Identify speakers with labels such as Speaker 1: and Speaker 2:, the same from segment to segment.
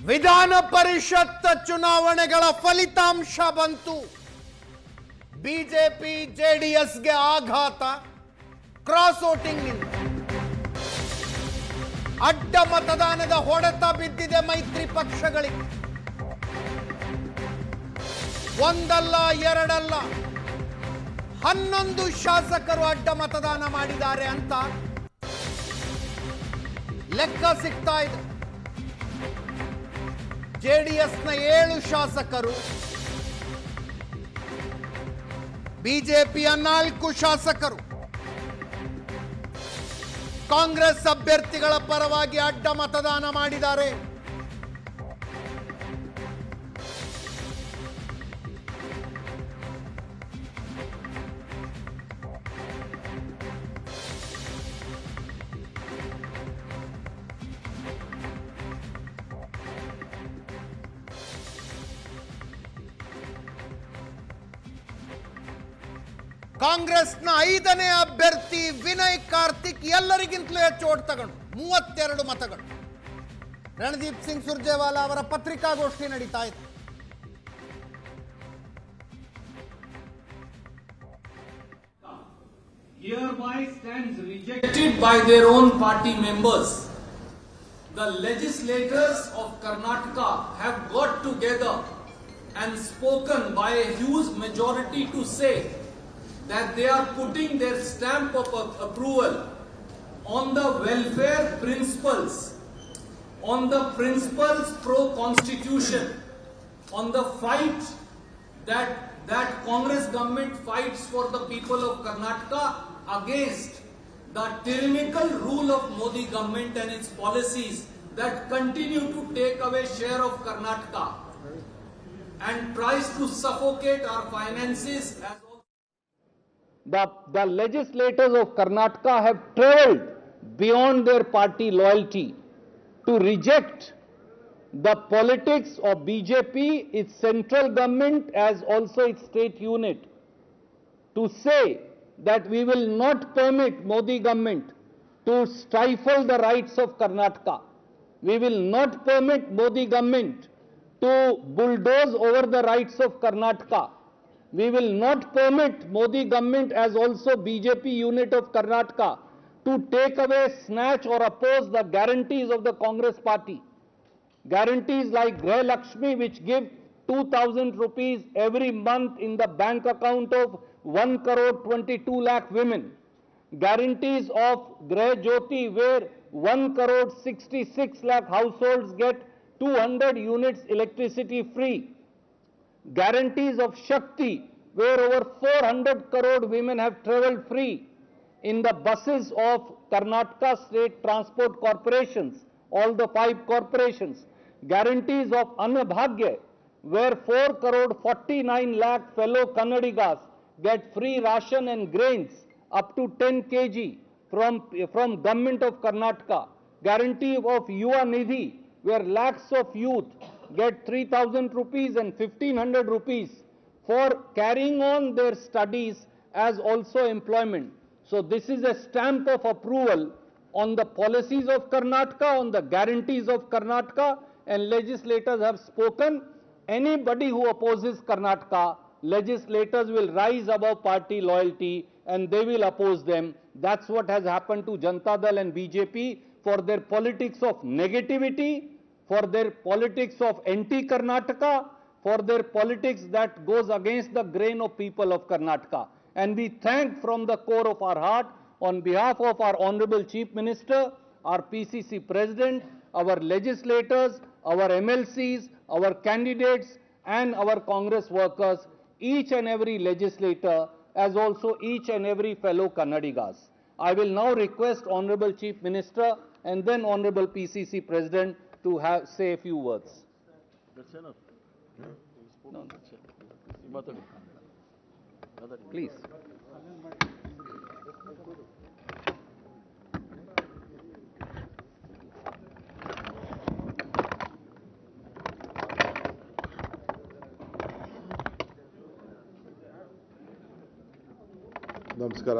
Speaker 1: ವಿಧಾನ ಪರಿಷತ್ ಚುನಾವಣೆಗಳ ಫಲಿತಾಂಶ ಬಂತು. ಬಿಜೆಪಿ ಜೆಡಿಎಸ್ಗೆ ಆಘಾತ. ಕ್ರಾಸ್ ವೋಟಿಂಗ್ ನಿಂದ ಅಡ್ಡ ಮತದಾನದ ಹೊಡೆತ ಬಿದ್ದಿದೆ ಮೈತ್ರಿ ಪಕ್ಷಗಳಿಗೆ. ಒಂದಲ್ಲ ಎರಡಲ್ಲ 11 ಶಾಸಕರು ಅಡ್ಡ ಮತದಾನ ಮಾಡಿದ್ದಾರೆ ಅಂತ ಲೆಕ್ಕ ಸಿಗ್ತಾ ಇದೆ. ಜೆಡಿಎಸ್ನ 7 ಶಾಸಕರು, ಬಿಜೆಪಿಯ 4 ಶಾಸಕರು ಕಾಂಗ್ರೆಸ್ ಅಭ್ಯರ್ಥಿಗಳ ಪರವಾಗಿ ಅಡ್ಡ ಮತದಾನ ಮಾಡಿದ್ದಾರೆ. ಕಾಂಗ್ರೆಸ್ನ 5ನೇ ಅಭ್ಯರ್ಥಿ ವಿನಯ್ ಕಾರ್ತಿಕ್ ಎಲ್ಲರಿಗಿಂತಲೂ ಹೆಚ್ಚು ಓಟ್ ತಗೊಂಡು 32 ಮತಗಳು. ರಣದೀಪ್ ಸಿಂಗ್ ಸುರ್ಜೇವಾಲಾ ಅವರ ಪತ್ರಿಕಾಗೋಷ್ಠಿ ನಡೀತಾ ಇದೆ.
Speaker 2: Hereby stands rejected by their own party members. The legislators of Karnataka have got together and spoken by a huge majority to say that they are putting their stamp of approval on the welfare principles, on the principles pro-constitution, on the fight that Congress government fights for the people of Karnataka against the tyrannical rule of Modi government and its policies that continue to take away share of Karnataka and tries to suffocate our finances as
Speaker 3: The legislators of Karnataka have travelled beyond their party loyalty to reject the politics of BJP, its central government as also its state unit, to say that we will not permit Modi government to stifle the rights of Karnataka. We will not permit Modi government to bulldoze over the rights of Karnataka. We will not permit Modi government as also BJP unit of Karnataka to take away, snatch or oppose the guarantees of the Congress party. Guarantees like Greh Lakshmi, which give 2,000 rupees every month in the bank account of 1,22 lakh women. Guarantees of Greh Jyoti, where 1,66 lakh households get 200 units electricity free. Guarantees of Shakti, where over 400 crore women have travelled free in the buses of Karnataka State Transport Corporations, all the 5 corporations. Guarantees of Annabhagya, where 4,49 lakh fellow Kannadigas get free ration and grains up to 10 kg from government of Karnataka. Guarantee of Yuva Nidhi, where lakhs of youth get 3,000 rupees and 1,500 rupees for carrying on their studies as also employment. So this is a stamp of approval on the policies of Karnataka, on the guarantees of Karnataka, and legislators have spoken. Anybody who opposes Karnataka, legislators will rise above party loyalty and they will oppose them. That's what has happened to Janata Dal and BJP for their politics of negativity, for their politics of anti-Karnataka, for their politics that goes against the grain of people of Karnataka. And we thank from the core of our heart, on behalf of our Honorable Chief Minister, our PCC President, our legislators, our MLCs, our candidates and our Congress workers, each and every legislator, as also each and every fellow Kannadigas. I will now request Honorable Chief Minister and then Honorable PCC President to say a few words.
Speaker 4: That's enough.
Speaker 3: No, that's it. Please.
Speaker 4: ನಮಸ್ಕಾರ.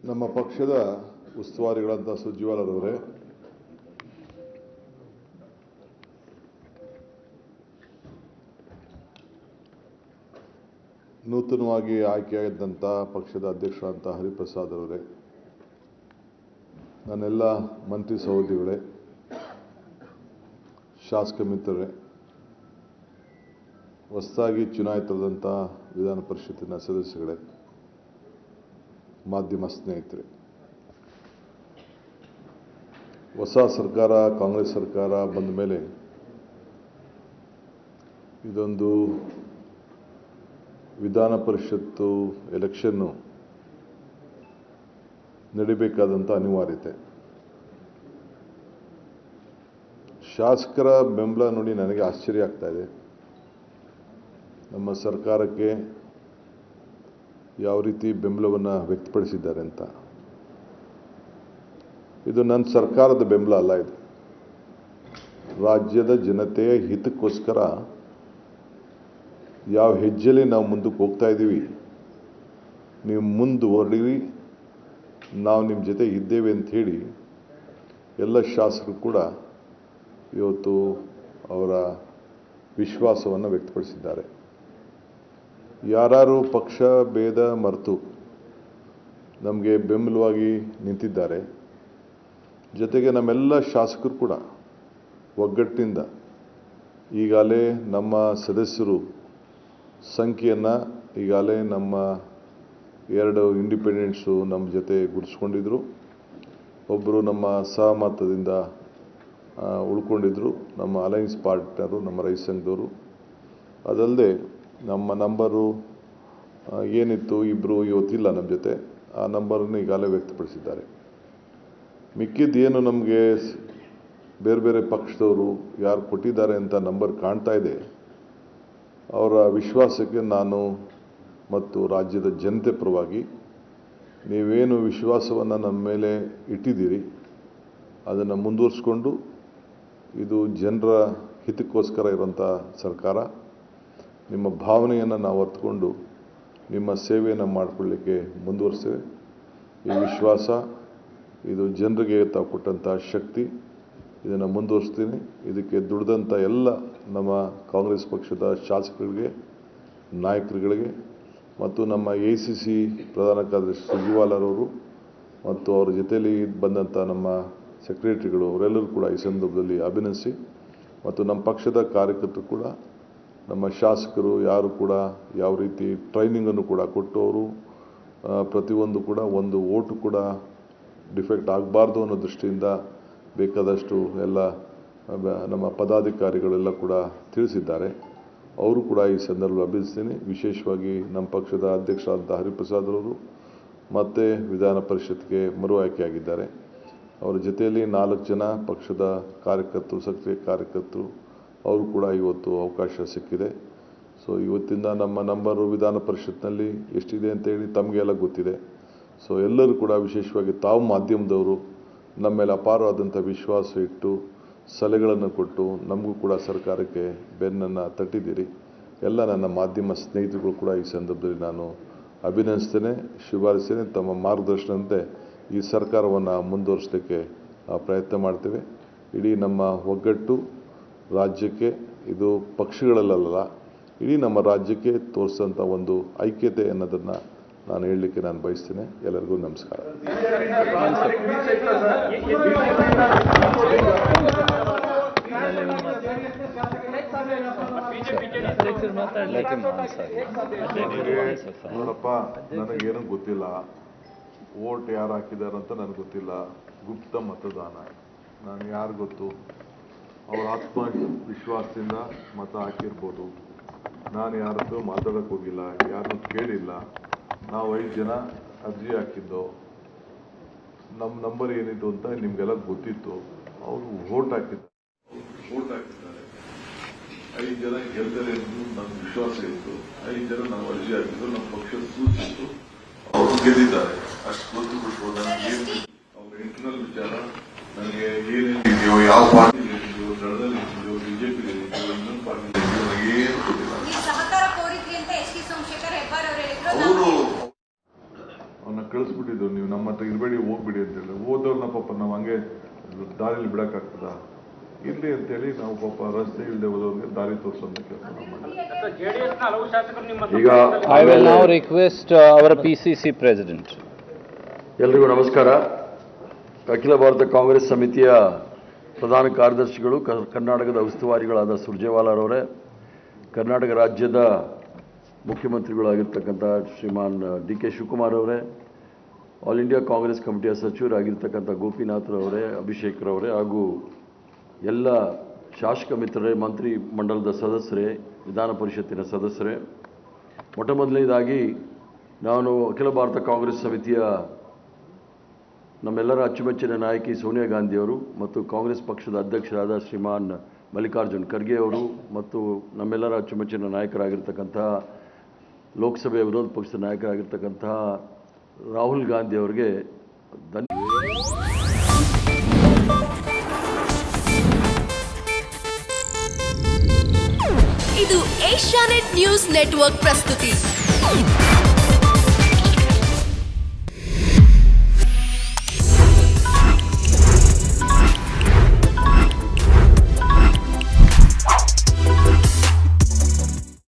Speaker 4: ನಮ್ಮ ಪಕ್ಷದ ಉಸ್ತುವಾರಿಗಳಂತ ಸುರ್ಜೇವಾಲಾರವರೇ, ನೂತನವಾಗಿ ಆಯ್ಕೆಯಾದಂಥ ಪಕ್ಷದ ಅಧ್ಯಕ್ಷರಾದಂಥ ಹರಿಪ್ರಸಾದ್ ಅವರೇ, ನನ್ನೆಲ್ಲ ಮಂತ್ರಿ ಸಹೋದರಿಗಳೇ, ಶಾಸಕ ಮಿತ್ರರೇ, ಹೊಸದಾಗಿ ಚುನಾಯಿತರಾದಂಥ ವಿಧಾನ ಪರಿಷತ್ತಿನ ಸದಸ್ಯಗಳೇ, ಮಾಧ್ಯಮ ಸ್ನೇಹಿತರೆ, ಹೊಸ ಸರ್ಕಾರ ಕಾಂಗ್ರೆಸ್ ಸರ್ಕಾರ ಬಂದ ಮೇಲೆ ಇದೊಂದು ವಿಧಾನ ಪರಿಷತ್ತು ಎಲೆಕ್ಷನ್ನು ನಡಿಬೇಕಾದಂಥ ಅನಿವಾರ್ಯತೆ. ಶಾಸಕರ ಬೆಂಬಲ ನೋಡಿ ನನಗೆ ಆಶ್ಚರ್ಯ ಆಗ್ತಾ ಇದೆ. ನಮ್ಮ ಸರ್ಕಾರಕ್ಕೆ ಯಾವ ರೀತಿ ಬೆಂಬಲವನ್ನು ವ್ಯಕ್ತಪಡಿಸಿದ್ದಾರೆ ಅಂತ. ಇದು ನನ್ನ ಸರ್ಕಾರದ ಬೆಂಬಲ ಅಲ್ಲ, ಇದು ರಾಜ್ಯದ ಜನತೆಯ ಹಿತಕ್ಕೋಸ್ಕರ ಯಾವ ಹೆಜ್ಜೆಯಲ್ಲಿ ನಾವು ಮುಂದಕ್ಕೆ ಹೋಗ್ತಾ ಇದ್ದೀವಿ, ನೀವು ಮುಂದುವರಿರಿ, ನಾವು ನಿಮ್ಮ ಜೊತೆ ಇದ್ದೇವೆ ಅಂತ ಹೇಳಿ ಎಲ್ಲ ಶಾಸಕರು ಕೂಡ ಇವತ್ತು ಅವರ ವಿಶ್ವಾಸವನ್ನು ವ್ಯಕ್ತಪಡಿಸಿದ್ದಾರೆ. ಯಾರು ಪಕ್ಷ ಭೇದ ಮರೆತು ನಮಗೆ ಬೆಂಬಲವಾಗಿ ನಿಂತಿದ್ದಾರೆ, ಜೊತೆಗೆ ನಮ್ಮೆಲ್ಲ ಶಾಸಕರು ಕೂಡ ಒಗ್ಗಟ್ಟಿನಿಂದ ಈಗಾಗಲೇ ನಮ್ಮ ಸದಸ್ಯರು ಸಂಖ್ಯೆಯನ್ನು ಈಗಾಗಲೇ ನಮ್ಮ 2 ಇಂಡಿಪೆಂಡೆಂಟ್ಸು ನಮ್ಮ ಜೊತೆ ಗುರುತಿಸ್ಕೊಂಡಿದ್ರು, ಒಬ್ಬರು ನಮ್ಮ ಸಹಮತದಿಂದ ಉಳ್ಕೊಂಡಿದ್ರು, ನಮ್ಮ ಅಲೈನ್ಸ್ ಪಾರ್ಟ್ನರು ನಮ್ಮ ರೈತ ಸಂಘದವರು. ಅದಲ್ಲದೆ ನಮ್ಮ ನಂಬರು ಏನಿತ್ತು, ಇಬ್ಬರು ಇವತ್ತಿಲ್ಲ ನಮ್ಮ ಜೊತೆ, ಆ ನಂಬರನ್ನು ಈಗಾಗಲೇ ವ್ಯಕ್ತಪಡಿಸಿದ್ದಾರೆ. ಮಿಕ್ಕಿದ್ದೇನು ನಮಗೆ ಬೇರೆ ಬೇರೆ ಪಕ್ಷದವರು ಯಾರು ಕೊಟ್ಟಿದ್ದಾರೆ ಅಂತ ನಂಬರ್ ಕಾಣ್ತಾ ಇದೆ, ಅವರ ವಿಶ್ವಾಸಕ್ಕೆ ನಾನು ಮತ್ತು ರಾಜ್ಯದ ಜನತೆ ಪರವಾಗಿ ನೀವೇನು ವಿಶ್ವಾಸವನ್ನು ನಮ್ಮ ಮೇಲೆ ಇಟ್ಟಿದ್ದೀರಿ ಅದನ್ನು ಮುಂದುವರಿಸ್ಕೊಂಡು, ಇದು ಜನರ ಹಿತಕ್ಕೋಸ್ಕರ ಇರುವಂಥ ಸರ್ಕಾರ, ನಿಮ್ಮ ಭಾವನೆಯನ್ನು ನಾವು ಅರ್ಥಕೊಂಡು ನಿಮ್ಮ ಸೇವೆಯನ್ನು ಮಾಡಿಕೊಳ್ಳಲಿಕ್ಕೆ ಮುಂದುವರಿಸ್ತೇವೆ. ಈ ವಿಶ್ವಾಸ, ಇದು ಜನರಿಗೆ ತಾವು ಕೊಟ್ಟಂಥ ಶಕ್ತಿ, ಇದನ್ನು ಮುಂದುವರಿಸ್ತೀನಿ. ಇದಕ್ಕೆ ದುಡಿದಂಥ ಎಲ್ಲ ನಮ್ಮ ಕಾಂಗ್ರೆಸ್ ಪಕ್ಷದ ಶಾಸಕರಿಗೆ, ನಾಯಕರುಗಳಿಗೆ ಮತ್ತು ನಮ್ಮ ACC ಪ್ರಧಾನ ಕಾರ್ಯದರ್ಶಿ ಸುರ್ಜೇವಾಲಾರವರು ಮತ್ತು ಅವರ ಜೊತೆಯಲ್ಲಿ ಬಂದಂಥ ನಮ್ಮ ಸೆಕ್ರೆಟರಿಗಳು, ಅವರೆಲ್ಲರೂ ಕೂಡ ಈ ಸಂದರ್ಭದಲ್ಲಿ ಅಭಿನಂದಿಸಿ, ಮತ್ತು ನಮ್ಮ ಪಕ್ಷದ ಕಾರ್ಯಕರ್ತರು ಕೂಡ, ನಮ್ಮ ಶಾಸಕರು ಯಾರು ಕೂಡ ಯಾವ ರೀತಿ ಟ್ರೈನಿಂಗನ್ನು ಕೂಡ ಕೊಟ್ಟು ಅವರು ಪ್ರತಿಯೊಂದು ಕೂಡ ಒಂದು ಓಟು ಕೂಡ ಡಿಫೆಕ್ಟ್ ಆಗಬಾರ್ದು ಅನ್ನೋ ದೃಷ್ಟಿಯಿಂದ ಬೇಕಾದಷ್ಟು ಎಲ್ಲ ನಮ್ಮ ಪದಾಧಿಕಾರಿಗಳೆಲ್ಲ ಕೂಡ ತಿಳಿಸಿದ್ದಾರೆ. ಅವರು ಕೂಡ ಈ ಸಂದರ್ಭದಲ್ಲಿ ಅಭಿನಂದಿಸ್ತೀನಿ. ವಿಶೇಷವಾಗಿ ನಮ್ಮ ಪಕ್ಷದ ಅಧ್ಯಕ್ಷರಾದಂಥ ಹರಿಪ್ರಸಾದ್ ಅವರು ಮತ್ತೆ ವಿಧಾನ ಪರಿಷತ್ಗೆ ಮರು ಆಯ್ಕೆಯಾಗಿದ್ದಾರೆ. ಅವರ ಜೊತೆಯಲ್ಲಿ 4 ಜನ ಪಕ್ಷದ ಕಾರ್ಯಕರ್ತರು, ಸಕ್ರಿಯ ಕಾರ್ಯಕರ್ತರು, ಅವರು ಕೂಡ ಇವತ್ತು ಅವಕಾಶ ಸಿಕ್ಕಿದೆ. ಸೊ ಇವತ್ತಿಂದ ನಮ್ಮ ನಂಬರು ವಿಧಾನ ಪರಿಷತ್ನಲ್ಲಿ ಎಷ್ಟಿದೆ ಅಂತೇಳಿ ತಮಗೆಲ್ಲ ಗೊತ್ತಿದೆ. ಸೊ ಎಲ್ಲರೂ ಕೂಡ ವಿಶೇಷವಾಗಿ ತಾವು ಮಾಧ್ಯಮದವರು ನಮ್ಮ ಮೇಲೆ ಅಪಾರವಾದಂಥ ವಿಶ್ವಾಸ ಇಟ್ಟು ಸಲಹೆಗಳನ್ನು ಕೊಟ್ಟು ನಮಗೂ ಕೂಡ ಸರ್ಕಾರಕ್ಕೆ ಬೆನ್ನನ್ನು ತಟ್ಟಿದ್ದೀರಿ. ಎಲ್ಲ ನನ್ನ ಮಾಧ್ಯಮ ಸ್ನೇಹಿತರುಗಳು ಕೂಡ ಈ ಸಂದರ್ಭದಲ್ಲಿ ನಾನು ಅಭಿನಂದಿಸ್ತೇನೆ, ಶುಭಾರಿಸ್ತೇನೆ. ತಮ್ಮ ಮಾರ್ಗದರ್ಶನದಂತೆ ಈ ಸರ್ಕಾರವನ್ನು ಮುಂದುವರಿಸಲಿಕ್ಕೆ ಪ್ರಯತ್ನ ಮಾಡ್ತೇವೆ. ಇಡೀ ನಮ್ಮ ಒಗ್ಗಟ್ಟು ರಾಜ್ಯಕ್ಕೆ, ಇದು ಪಕ್ಷಗಳಲ್ಲ, ಇಡೀ ನಮ್ಮ ರಾಜ್ಯಕ್ಕೆ ತೋರಿಸಿದಂಥ ಒಂದು ಐಕ್ಯತೆ ಅನ್ನೋದನ್ನು ನಾನು ಹೇಳಲಿಕ್ಕೆ ನಾನು ಬಯಸ್ತೇನೆ. ಎಲ್ಲರಿಗೂ ನಮಸ್ಕಾರ. ನೋಡಪ್ಪ, ನನಗೇನು ಗೊತ್ತಿಲ್ಲ, ವೋಟ್ ಯಾರು ಹಾಕಿದಾರಂತ ನನಗೆ ಗೊತ್ತಿಲ್ಲ, ಗುಪ್ತ ಮತದಾನ, ನಾನು ಯಾರು ಗೊತ್ತು, ಅವ್ರ ಆತ್ಮವಿಶ್ವಾಸದಿಂದ ಮತ ಹಾಕಿರ್ಬೋದು. ನಾನು ಯಾರದ್ದು ಮಾತಾಡೋಕ್ಕೆ ಹೋಗಿಲ್ಲ, ಯಾರನ್ನೂ ಕೇಳಿಲ್ಲ. ನಾವು 5 ಜನ ಅರ್ಜಿ ಹಾಕಿದ್ದು, ನಮ್ಮ ನಂಬರ್ ಏನಿತ್ತು ಅಂತ ನಿಮಗೆಲ್ಲ ಗೊತ್ತಿತ್ತು. ಅವರು ವೋಟ್ ಹಾಕಿದ್ದಾರೆ, 5 ಜನ ಗೆಲ್ತಾರೆ ಎಂದು ನಮ್ಗೆ ವಿಶ್ವಾಸ ಇತ್ತು. 5 ಜನ ನಾವು ಅರ್ಜಿ ಹಾಕಿದ್ದು, ನಮ್ಮ ಪಕ್ಷ ಸೂಚಿಸಿತ್ತು, ಅವರು ಗೆದ್ದಿದ್ದಾರೆ. ಅಷ್ಟು ಗೊತ್ತು ಬಿಡ್ಬೋದು. ನನಗೆ ಏನು ಅವ್ರ ಇಂಟರ್ನಲ್ ವಿಚಾರ, ನನಗೆ ಏನೇನಿದೆಯೋ, ಯಾವ ಪಾರ್ಟಿ ಇದೆಯೋ, ದಳದಲ್ಲಿ ಇದೆಯೋ, BJP ಇದೆಯೋ, ಇನ್ನೊಂದು ಪಾರ್ಟಿ ಇದೆಯೋ, ನನಗೇನು ಗೊತ್ತಿಲ್ಲ. ಅವರು ಅವನ್ನ ಕಳಿಸ್ಬಿಟ್ಟಿದ್ರು, ನೀವು ನಮ್ಮ ಹತ್ರ ಇರಬೇಡಿ ಹೋಗ್ಬಿಡಿ ಅಂತೇಳಿ ಹೋದವ್ರನ್ನ ಪಾಪ ನಾವು ಹಂಗೆ ದಾರಿಲಿ ಬಿಡೋಕ್ಕಾಗ್ತದ ಇಲ್ಲಿ ಅಂತೇಳಿ ನಾವು ಪಾಪ ರಸ್ತೆ ಇಲ್ಲದೆ ಹೋದವ್ರಿಗೆ ದಾರಿ ತೋರಿಸೋದಕ್ಕೆ ಕೆಲಸ ಮಾಡಿದ್ದೀವಿ.
Speaker 5: ಈಗ
Speaker 3: I will now request our PCC President.
Speaker 5: ಎಲ್ರಿಗೂ ನಮಸ್ಕಾರ. ಅಖಿಲ ಭಾರತ ಕಾಂಗ್ರೆಸ್ ಸಮಿತಿಯ ಪ್ರಧಾನ ಕಾರ್ಯದರ್ಶಿಗಳು ಕರ್ನಾಟಕದ ಉಸ್ತುವಾರಿಗಳಾದ ಸುರ್ಜೇವಾಲಾರವರೇ, ಕರ್ನಾಟಕ ರಾಜ್ಯದ ಮುಖ್ಯಮಂತ್ರಿಗಳಾಗಿರ್ತಕ್ಕಂಥ ಶ್ರೀಮಾನ್ ಡಿ ಕೆ ಶಿವಕುಮಾರ್ ಅವರೇ, ಆಲ್ ಇಂಡಿಯಾ ಕಾಂಗ್ರೆಸ್ ಕಮಿಟಿಯ ಸಚಿವರಾಗಿರ್ತಕ್ಕಂಥ ಗೋಪಿನಾಥ್ರವರೇ, ಅಭಿಷೇಕ್ರವರೇ ಹಾಗೂ ಎಲ್ಲ ಶಾಸಕ ಮಿತ್ರರೇ, ಮಂತ್ರಿ ಮಂಡಲದ ಸದಸ್ಯರೇ, ವಿಧಾನ ಪರಿಷತ್ತಿನ ಸದಸ್ಯರೇ, ಮೊಟ್ಟ ಮೊದಲನೇದಾಗಿ ನಾನು ಅಖಿಲ ಭಾರತ ಕಾಂಗ್ರೆಸ್ ಸಮಿತಿಯ ನಮ್ಮೆಲ್ಲರ ಅಚ್ಚುಮೆಚ್ಚಿನ ನಾಯಕಿ ಸೋನಿಯಾ ಗಾಂಧಿಯವರು ಮತ್ತು ಕಾಂಗ್ರೆಸ್ ಪಕ್ಷದ ಅಧ್ಯಕ್ಷರಾದ ಶ್ರೀಮಾನ್ ಮಲ್ಲಿಕಾರ್ಜುನ್ ಖರ್ಗೆ ಅವರು ಮತ್ತು ನಮ್ಮೆಲ್ಲರ ಅಚ್ಚುಮೆಚ್ಚಿನ ನಾಯಕರಾಗಿರ್ತಕ್ಕಂತಹ ಲೋಕಸಭೆಯ ವಿರೋಧ ಪಕ್ಷದ ನಾಯಕರಾಗಿರ್ತಕ್ಕಂತಹ ರಾಹುಲ್ ಗಾಂಧಿ ಅವರಿಗೆ
Speaker 6: ಇದು ಏಷ್ಯಾನೆಟ್ ನ್ಯೂಸ್ ನೆಟ್ವರ್ಕ್ ಪ್ರಸ್ತುತಿ.